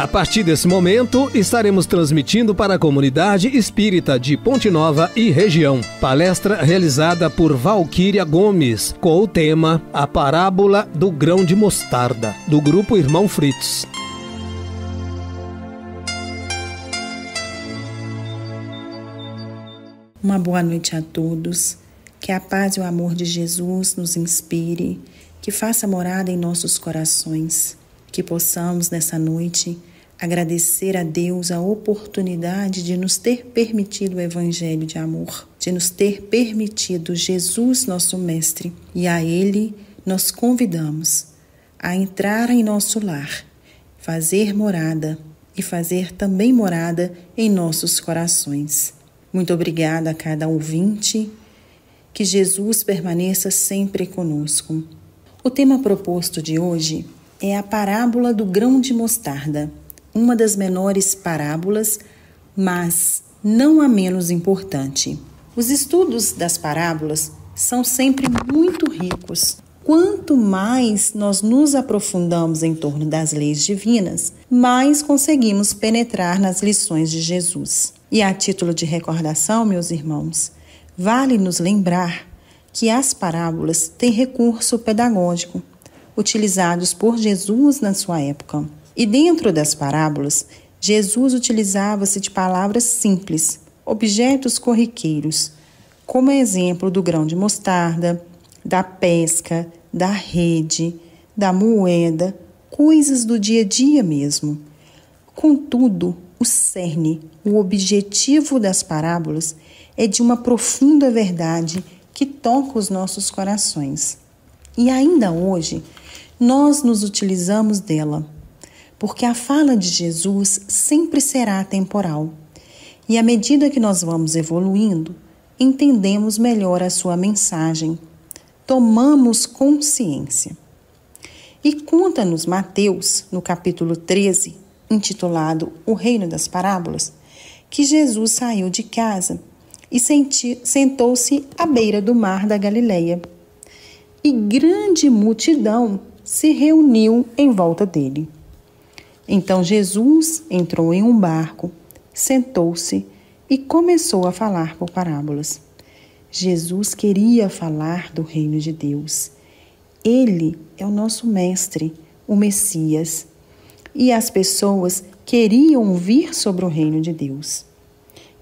A partir desse momento, estaremos transmitindo para a comunidade espírita de Ponte Nova e região. Palestra realizada por Valquíria Gomes, com o tema A Parábola do Grão de Mostarda, do Grupo Irmão Fritz. Uma boa noite a todos. Que a paz e o amor de Jesus nos inspire, que faça morada em nossos corações, que possamos nessa noite agradecer a Deus a oportunidade de nos ter permitido o Evangelho de amor, de nos ter permitido Jesus, nosso Mestre, e a Ele nós convidamos a entrar em nosso lar, fazer morada e fazer também morada em nossos corações. Muito obrigada a cada ouvinte. Que Jesus permaneça sempre conosco. O tema proposto de hoje é a parábola do grão de mostarda, uma das menores parábolas, mas não a menos importante. Os estudos das parábolas são sempre muito ricos. Quanto mais nós nos aprofundamos em torno das leis divinas, mais conseguimos penetrar nas lições de Jesus. E a título de recordação, meus irmãos, vale nos lembrar que as parábolas têm recurso pedagógico, utilizados por Jesus na sua época. E dentro das parábolas, Jesus utilizava-se de palavras simples, objetos corriqueiros, como exemplo do grão de mostarda, da pesca, da rede, da moeda, coisas do dia a dia mesmo. Contudo, o cerne, o objetivo das parábolas é de uma profunda verdade que toca os nossos corações. E ainda hoje, nós nos utilizamos dela, porque a fala de Jesus sempre será temporal. E à medida que nós vamos evoluindo, entendemos melhor a sua mensagem, tomamos consciência. E conta-nos Mateus, no capítulo 13, intitulado O Reino das Parábolas, que Jesus saiu de casa e sentou-se à beira do mar da Galileia. E grande multidão se reuniu em volta dele. Então Jesus entrou em um barco, sentou-se e começou a falar por parábolas. Jesus queria falar do reino de Deus. Ele é o nosso mestre, o Messias. E as pessoas queriam ouvir sobre o reino de Deus.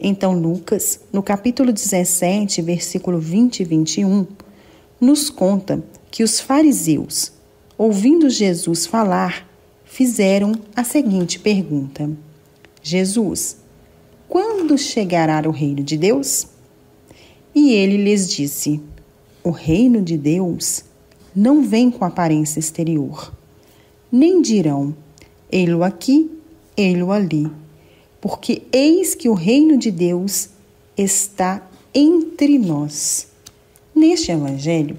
Então Lucas, no capítulo 17, versículo 20 e 21, nos conta que os fariseus, ouvindo Jesus falar, fizeram a seguinte pergunta: Jesus, quando chegará o reino de Deus? E ele lhes disse: o reino de Deus não vem com aparência exterior, nem dirão: ei-lo aqui, ei-lo ali, porque eis que o reino de Deus está entre nós. Neste evangelho,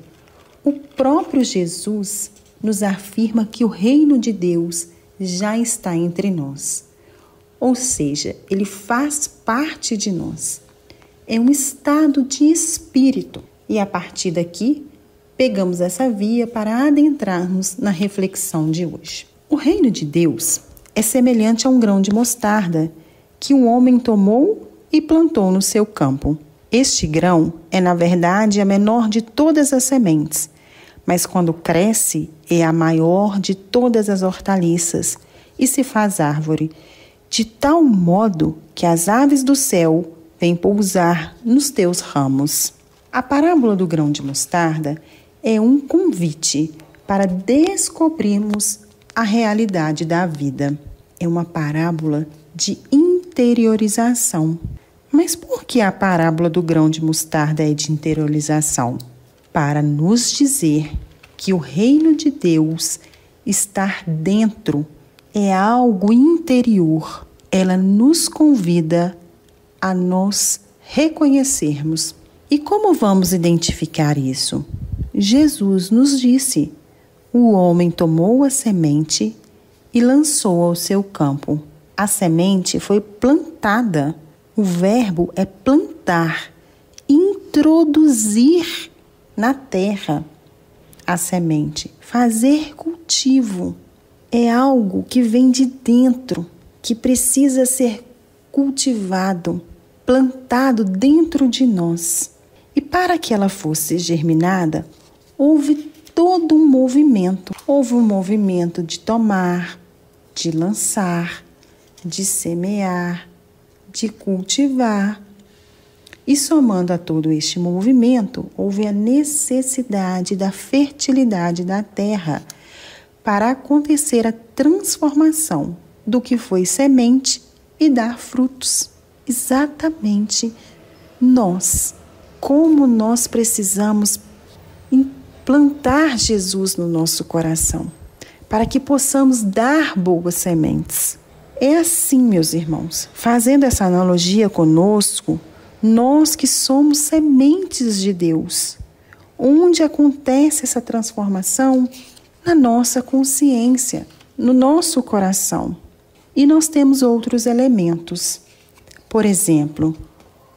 o próprio Jesus nos afirma que o reino de Deus já está entre nós. Ou seja, ele faz parte de nós. É um estado de espírito. E a partir daqui, pegamos essa via para adentrarmos na reflexão de hoje. O reino de Deus é semelhante a um grão de mostarda que um homem tomou e plantou no seu campo. Este grão é, na verdade, a menor de todas as sementes, mas quando cresce é a maior de todas as hortaliças e se faz árvore, de tal modo que as aves do céu vêm pousar nos teus ramos. A parábola do grão de mostarda é um convite para descobrirmos a realidade da vida. É uma parábola de interiorização. Mas por que a parábola do grão de mostarda é de interiorização? Para nos dizer que o reino de Deus estar dentro é algo interior. Ela nos convida a nos reconhecermos. E como vamos identificar isso? Jesus nos disse: o homem tomou a semente e lançou ao seu campo. A semente foi plantada. O verbo é plantar, introduzir na terra a semente, fazer cultivo. é algo que vem de dentro, que precisa ser cultivado, plantado dentro de nós. E para que ela fosse germinada, houve todo um movimento. Houve um movimento de tomar, de lançar, de semear, de cultivar. E somando a todo este movimento, houve a necessidade da fertilidade da terra para acontecer a transformação do que foi semente e dar frutos. Exatamente nós, como nós precisamos implantar Jesus no nosso coração, para que possamos dar boas sementes. É assim, meus irmãos, fazendo essa analogia conosco, nós que somos sementes de Deus, onde acontece essa transformação? Na nossa consciência, no nosso coração. E nós temos outros elementos. Por exemplo,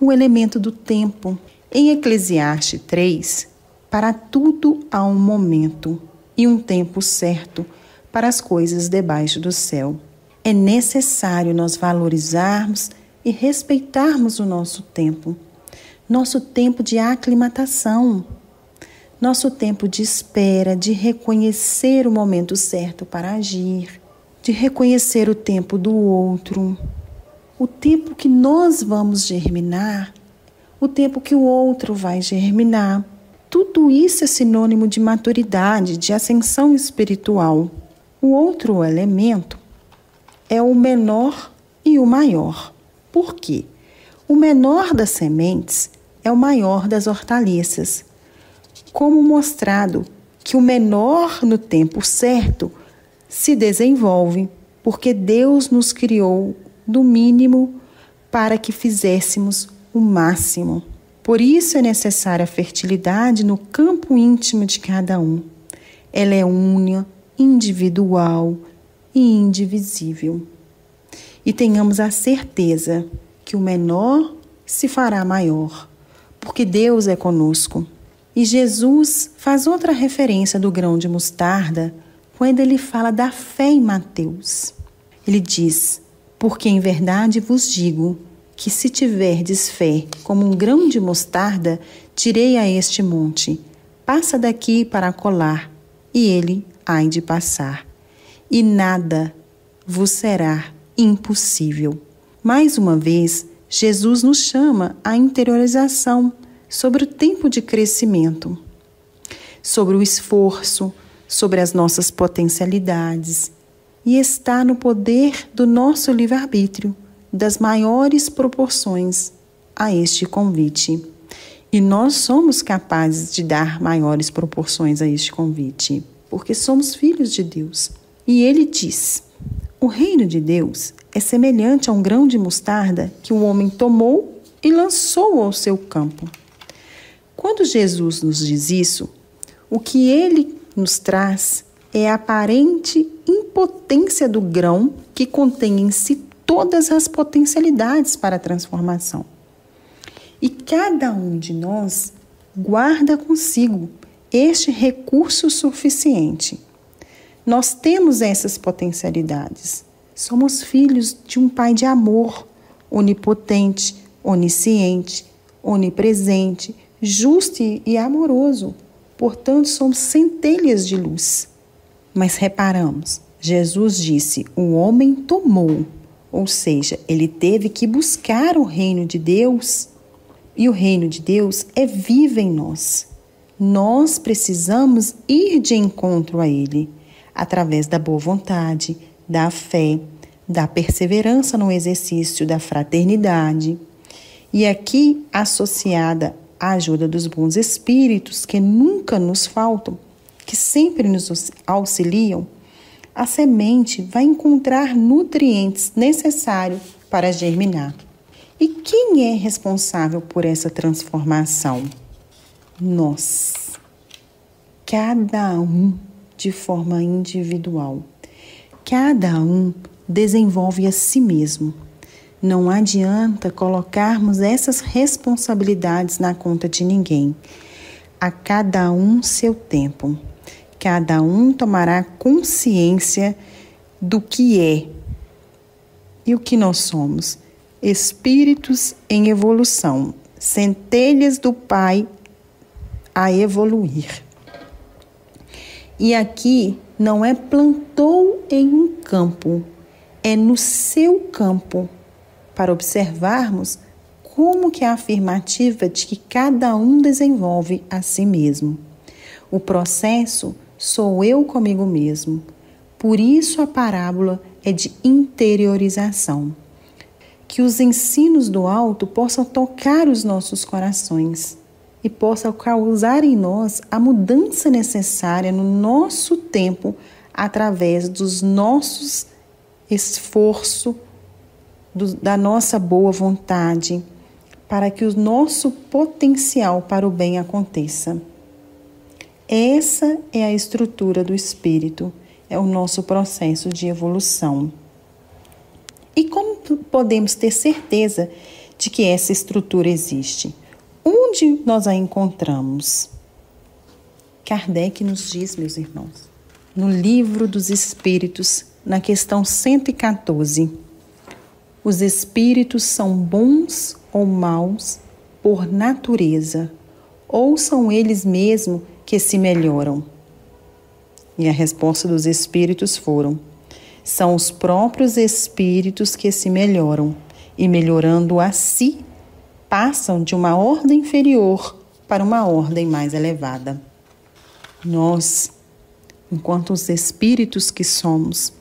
o elemento do tempo. Em Eclesiastes 3, para tudo há um momento e um tempo certo para as coisas debaixo do céu. É necessário nós valorizarmos e respeitarmos o nosso tempo de aclimatação, nosso tempo de espera, de reconhecer o momento certo para agir, de reconhecer o tempo do outro, o tempo que nós vamos germinar, o tempo que o outro vai germinar. Tudo isso é sinônimo de maturidade, de ascensão espiritual. O outro elemento é o menor e o maior. Por quê? O menor das sementes é o maior das hortaliças. Como mostrado que o menor no tempo certo se desenvolve, porque Deus nos criou do mínimo para que fizéssemos o máximo. Por isso é necessária a fertilidade no campo íntimo de cada um. Ela é única, individual e indivisível. E tenhamos a certeza que o menor se fará maior, porque Deus é conosco. E Jesus faz outra referência do grão de mostarda quando ele fala da fé em Mateus. Ele diz: porque em verdade vos digo que se tiverdes fé como um grão de mostarda, direi a este monte: passa daqui para acolá, e ele há de passar. E nada vos será impossível. Mais uma vez, Jesus nos chama à interiorização sobre o tempo de crescimento, sobre o esforço, sobre as nossas potencialidades, e está no poder do nosso livre-arbítrio, das maiores proporções a este convite. E nós somos capazes de dar maiores proporções a este convite, porque somos filhos de Deus. E ele diz: o reino de Deus é semelhante a um grão de mostarda que o homem tomou e lançou ao seu campo. Quando Jesus nos diz isso, o que ele nos traz é a aparente impotência do grão que contém em si todas as potencialidades para a transformação. E cada um de nós guarda consigo este recurso suficiente. Nós temos essas potencialidades. Somos filhos de um Pai de amor, onipotente, onisciente, onipresente, justo e amoroso. Portanto, somos centelhas de luz. Mas reparamos, Jesus disse: o homem tomou, ou seja, ele teve que buscar o reino de Deus. E o reino de Deus é vivo em nós. Nós precisamos ir de encontro a ele, através da boa vontade, da fé, da perseverança no exercício da fraternidade. E aqui, associada à ajuda dos bons espíritos, que nunca nos faltam, que sempre nos auxiliam, a semente vai encontrar nutrientes necessários para germinar. E quem é responsável por essa transformação? Nós. Cada um de forma individual. Cada um desenvolve a si mesmo. Não adianta colocarmos essas responsabilidades na conta de ninguém. A cada um seu tempo. Cada um tomará consciência do que é e o que nós somos. Espíritos em evolução, centelhas do Pai a evoluir. E aqui não é plantou em um campo, é no seu campo, para observarmos como que é a afirmativa de que cada um desenvolve a si mesmo. O processo sou eu comigo mesmo. Por isso a parábola é de interiorização. Que os ensinos do alto possam tocar os nossos corações e possam causar em nós a mudança necessária no nosso tempo através dos nossos esforços, da nossa boa vontade, para que o nosso potencial para o bem aconteça. Essa é a estrutura do espírito, é o nosso processo de evolução. E como podemos ter certeza de que essa estrutura existe? Onde nós a encontramos? Kardec nos diz, meus irmãos, no Livro dos Espíritos, na questão 114, os espíritos são bons ou maus por natureza, ou são eles mesmos que se melhoram? E a resposta dos espíritos foram: são os próprios espíritos que se melhoram, e melhorando a si, passam de uma ordem inferior para uma ordem mais elevada. Nós, enquanto os espíritos que somos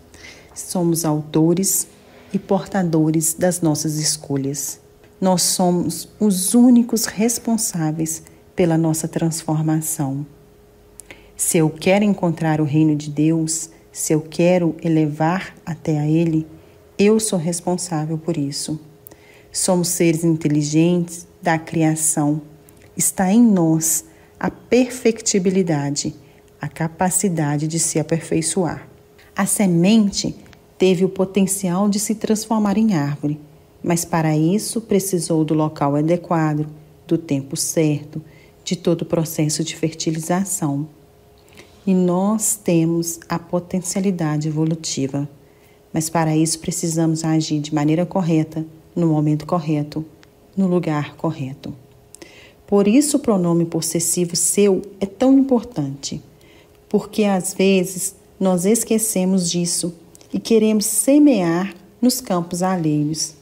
autores e portadores das nossas escolhas. Nós somos os únicos responsáveis pela nossa transformação. Se eu quero encontrar o reino de Deus, se eu quero elevar até a Ele, eu sou responsável por isso. Somos seres inteligentes da criação. Está em nós a perfectibilidade, a capacidade de se aperfeiçoar. A semente teve o potencial de se transformar em árvore, mas para isso precisou do local adequado, do tempo certo, de todo o processo de fertilização. E nós temos a potencialidade evolutiva, mas para isso precisamos agir de maneira correta, no momento correto, no lugar correto. Por isso o pronome possessivo seu é tão importante, porque às vezes nós esquecemos disso e queremos semear nos campos alheios,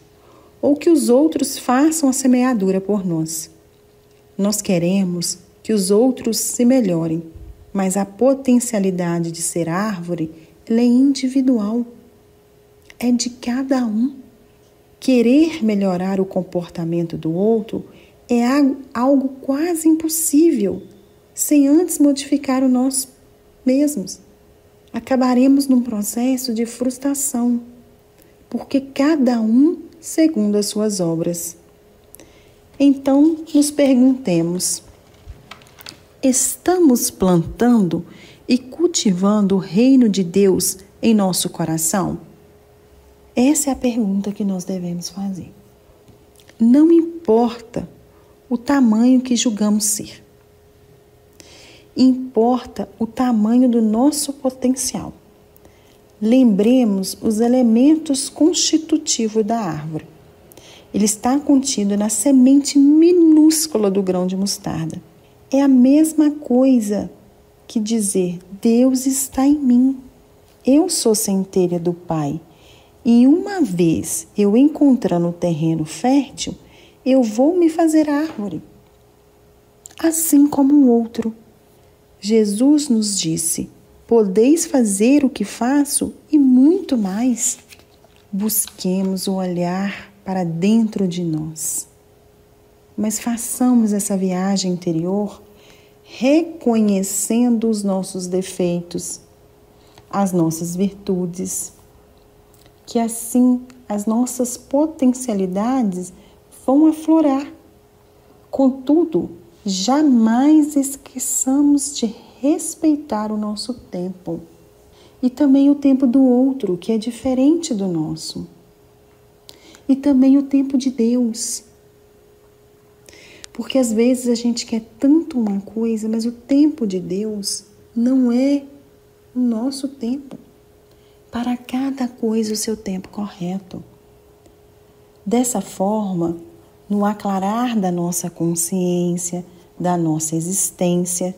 ou que os outros façam a semeadura por nós. Nós queremos que os outros se melhorem, mas a potencialidade de ser árvore, ela é individual, é de cada um. Querer melhorar o comportamento do outro é algo quase impossível, sem antes modificar o nós mesmos. Acabaremos num processo de frustração, porque cada um segundo as suas obras. Então, nos perguntemos: estamos plantando e cultivando o reino de Deus em nosso coração? Essa é a pergunta que nós devemos fazer. Não importa o tamanho que julgamos ser. Importa o tamanho do nosso potencial. Lembremos os elementos constitutivos da árvore. Ele está contido na semente minúscula do grão de mostarda. É a mesma coisa que dizer: Deus está em mim. Eu sou centelha do Pai. E uma vez eu encontrando o terreno fértil, eu vou me fazer árvore. Assim como o outro. Jesus nos disse: podeis fazer o que faço e muito mais. Busquemos o olhar para dentro de nós. Mas façamos essa viagem interior reconhecendo os nossos defeitos, as nossas virtudes, que assim as nossas potencialidades vão aflorar. Contudo, jamais esqueçamos de respeitar o nosso tempo e também o tempo do outro, que é diferente do nosso, e também o tempo de Deus. Porque às vezes a gente quer tanto uma coisa, mas o tempo de Deus não é o nosso tempo. para cada coisa o seu tempo correto. Dessa forma, no aclarar da nossa consciência, da nossa existência,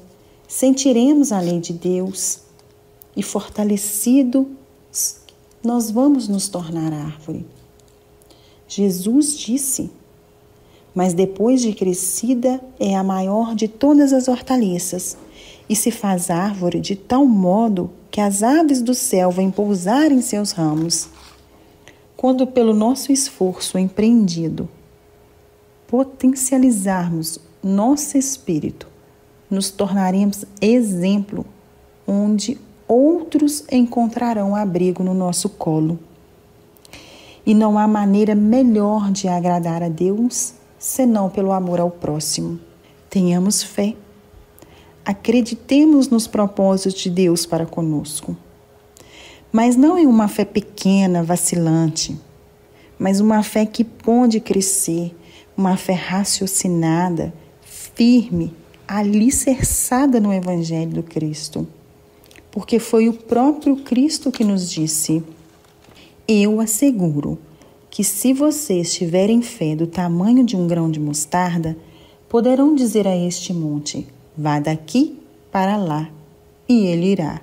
sentiremos a lei de Deus e, fortalecidos, nós vamos nos tornar árvore. Jesus disse: mas depois de crescida é a maior de todas as hortaliças e se faz árvore de tal modo que as aves do céu vêm pousar em seus ramos. Quando pelo nosso esforço empreendido potencializarmos nosso espírito, nos tornaremos exemplo onde outros encontrarão abrigo no nosso colo. E não há maneira melhor de agradar a Deus senão pelo amor ao próximo. Tenhamos fé. Acreditemos nos propósitos de Deus para conosco. Mas não em uma fé pequena, vacilante, mas uma fé que pode crescer, uma fé raciocinada, firme, alicerçada no Evangelho do Cristo. Porque foi o próprio Cristo que nos disse: eu asseguro que se vocês tiverem fé do tamanho de um grão de mostarda, poderão dizer a este monte: vá daqui para lá, e ele irá.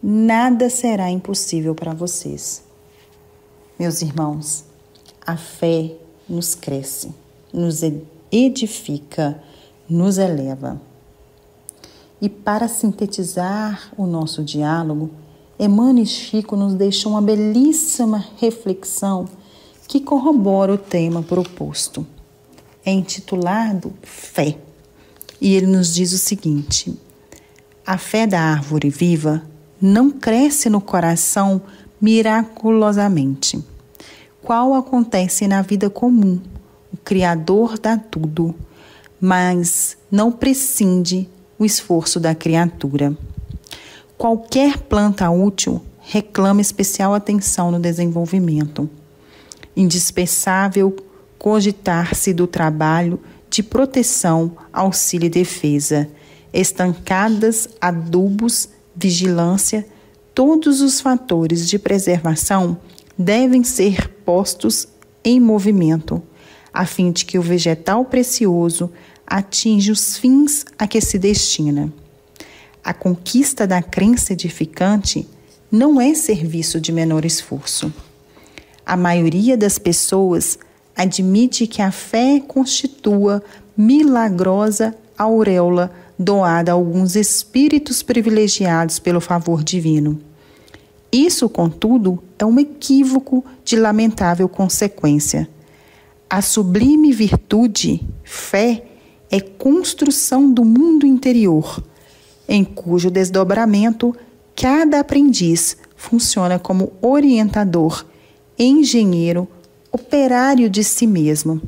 Nada será impossível para vocês. Meus irmãos, a fé nos cresce, nos edifica, nos eleva. E para sintetizar o nosso diálogo, Emmanuel e Chico nos deixam uma belíssima reflexão que corrobora o tema proposto. É intitulado Fé. E ele nos diz o seguinte: a fé da árvore viva não cresce no coração miraculosamente, qual acontece na vida comum. O Criador dá tudo, mas não prescinde o esforço da criatura. Qualquer planta útil reclama especial atenção no desenvolvimento. Indispensável cogitar-se do trabalho de proteção, auxílio e defesa, estancadas, adubos, vigilância, todos os fatores de preservação devem ser postos em movimento, a fim de que o vegetal precioso atinja os fins a que se destina. A conquista da crença edificante não é serviço de menor esforço. A maioria das pessoas admite que a fé constitua milagrosa auréola doada a alguns espíritos privilegiados pelo favor divino. Isso, contudo, é um equívoco de lamentável consequência. A sublime virtude, fé, é construção do mundo interior, em cujo desdobramento cada aprendiz funciona como orientador, engenheiro, operário de si mesmo.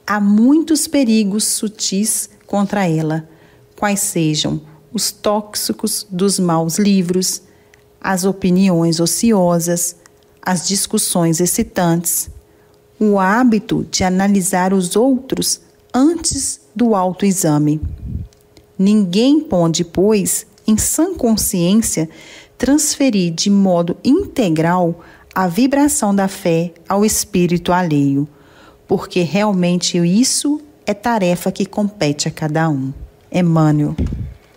Há muitos perigos sutis contra ela, quais sejam os tóxicos dos maus livros, as opiniões ociosas, as discussões excitantes, o hábito de analisar os outros antes do autoexame. Ninguém pode, pois, em sã consciência, transferir de modo integral a vibração da fé ao espírito alheio, porque realmente isso é tarefa que compete a cada um. Emmanuel: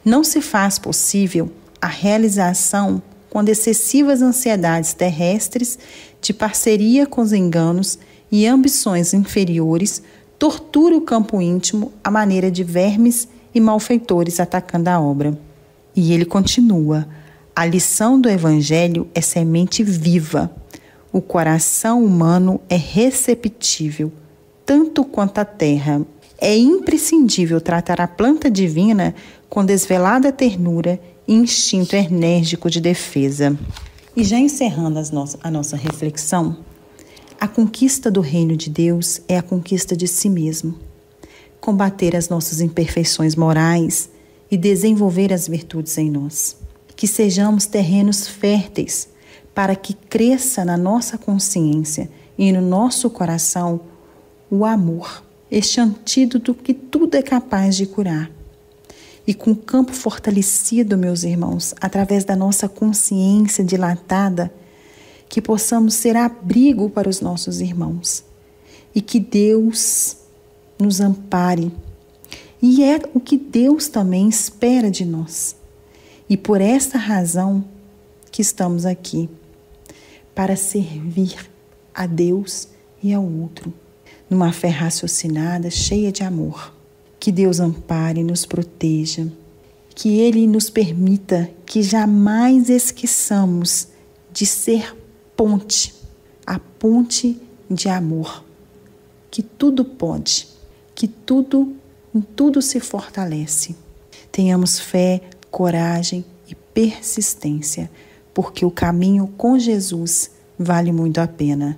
não se faz possível a realização quando excessivas ansiedades terrestres de parceria com os enganos e ambições inferiores tortura o campo íntimo à maneira de vermes e malfeitores atacando a obra. E ele continua: a lição do Evangelho é semente viva. O coração humano é receptível, tanto quanto a terra. É imprescindível tratar a planta divina com desvelada ternura e instinto enérgico de defesa. E já encerrando a nossa reflexão, a conquista do reino de Deus é a conquista de si mesmo. Combater as nossas imperfeições morais e desenvolver as virtudes em nós. Que sejamos terrenos férteis para que cresça na nossa consciência e no nosso coração o amor, este antídoto que tudo é capaz de curar. E com o campo fortalecido, meus irmãos, através da nossa consciência dilatada, que possamos ser abrigo para os nossos irmãos e que Deus nos ampare. E é o que Deus também espera de nós. E por esta razão que estamos aqui, para servir a Deus e ao outro, numa fé raciocinada, cheia de amor. Que Deus ampare e nos proteja, que Ele nos permita que jamais esqueçamos de ser ponte, a ponte de amor, que tudo pode, que em tudo se fortalece. Tenhamos fé, coragem e persistência, porque o caminho com Jesus vale muito a pena.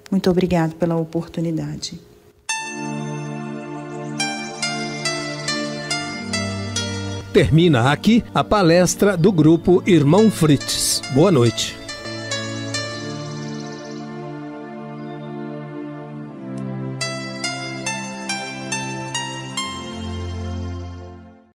Muito obrigado pela oportunidade. Termina aqui a palestra do Grupo Irmão Fritz. Boa noite.